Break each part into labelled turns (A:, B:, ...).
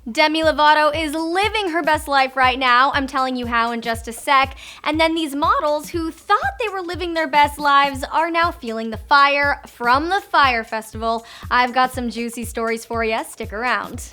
A: Demi Lovato is living her best life right now. I'm telling you how in just a sec. And then these models who thought they were living their best lives are now feeling the fire from the Fyre Festival. I've got some juicy stories for you. Stick around.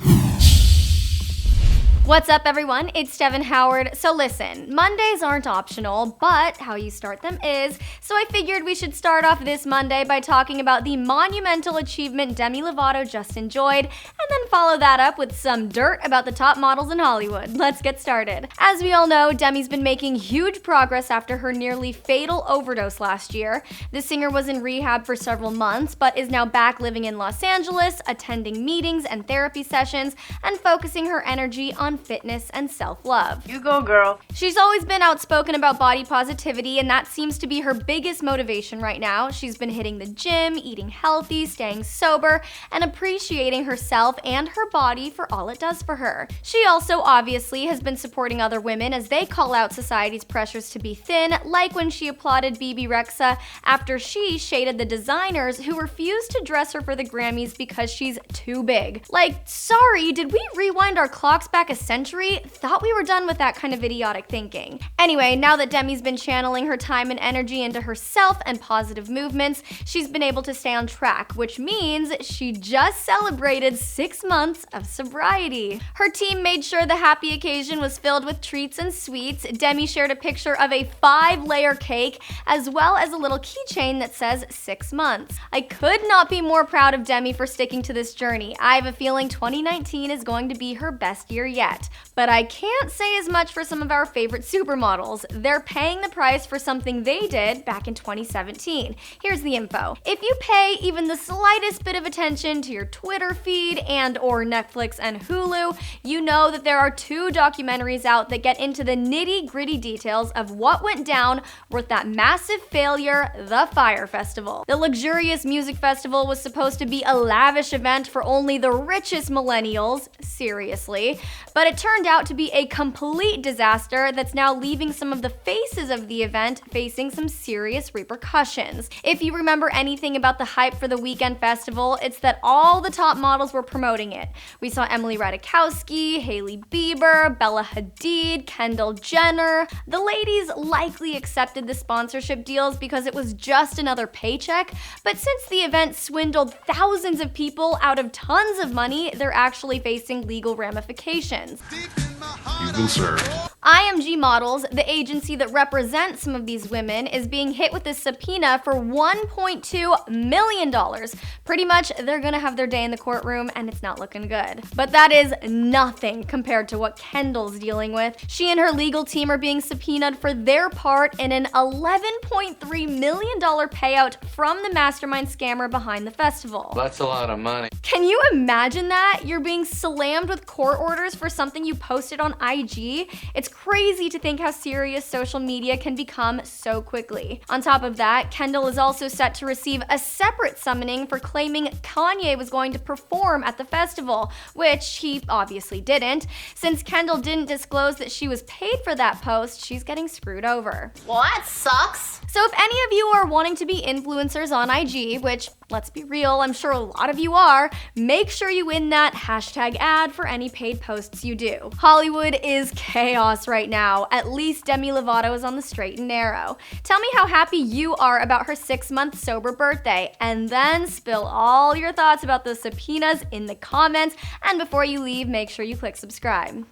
A: What's up, everyone? It's Devin Howard. So listen, Mondays aren't optional, but how you start them is. So I figured we should start off this Monday by talking about the monumental achievement Demi Lovato just enjoyed, and then follow that up with some dirt about the top models in Hollywood. Let's get started. As we all know, Demi's been making huge progress after her nearly fatal overdose last year. The singer was in rehab for several months, but is now back living in Los Angeles, attending meetings and therapy sessions, and focusing her energy on fitness and self-love.
B: You go, girl.
A: She's always been outspoken about body positivity, and that seems to be her biggest motivation right now. She's been hitting the gym, eating healthy, staying sober, and appreciating herself and her body for all it does for her. She also obviously has been supporting other women as they call out society's pressures to be thin, like when she applauded BB Rexa after she shaded the designers who refused to dress her for the Grammys because she's too big. Like, sorry, did we rewind our clocks back a century? Thought we were done with that kind of idiotic thinking. Anyway, now that Demi's been channeling her time and energy into herself and positive movements, she's been able to stay on track, which means she just celebrated 6 months of sobriety. Her team made sure the happy occasion was filled with treats and sweets. Demi shared a picture of a 5-layer cake, as well as a little keychain that says 6 months. I could not be more proud of Demi for sticking to this journey. I have a feeling 2019 is going to be her best year yet. But I can't say as much for some of our favorite supermodels. They're paying the price for something they did back in 2017. Here's the info. If you pay even the slightest bit of attention to your Twitter feed and/or Netflix and Hulu, you know that there are 2 documentaries out that get into the nitty-gritty details of what went down with that massive failure, the Fyre Festival. The luxurious music festival was supposed to be a lavish event for only the richest millennials, seriously, but it turned out to be a complete disaster that's now leaving some of the faces of the event facing some serious repercussions. If you remember anything about the hype for the weekend festival, it's that all the top models were promoting it. We saw Emily Ratajkowski, Hailey Bieber, Bella Hadid, Kendall Jenner. The ladies likely accepted the sponsorship deals because it was just another paycheck, but since the event swindled thousands of people out of tons of money, they're actually facing legal ramifications.
C: You've been served.
A: IMG Models, the agency that represents some of these women, is being hit with a subpoena for $1.2 million. Pretty much, they're gonna have their day in the courtroom, and it's not looking good. But that is nothing compared to what Kendall's dealing with. She and her legal team are being subpoenaed for their part in an $11.3 million payout from the mastermind scammer behind the festival.
D: That's a lot of money.
A: Can you imagine that? You're being slammed with court orders for something you posted on IG? It's crazy to think how serious social media can become so quickly. On top of that, Kendall is also set to receive a separate summoning for claiming Kanye was going to perform at the festival, which he obviously didn't. Since Kendall didn't disclose that she was paid for that post, she's getting screwed over.
B: Well, that sucks.
A: So if any of you are wanting to be influencers on IG, which, let's be real, I'm sure a lot of you are, make sure you win that hashtag ad for any paid posts you do. Hollywood is chaos right now. At least Demi Lovato is on the straight and narrow. Tell me how happy you are about her 6-month sober birthday, and then spill all your thoughts about the subpoenas in the comments. And before you leave, make sure you click subscribe.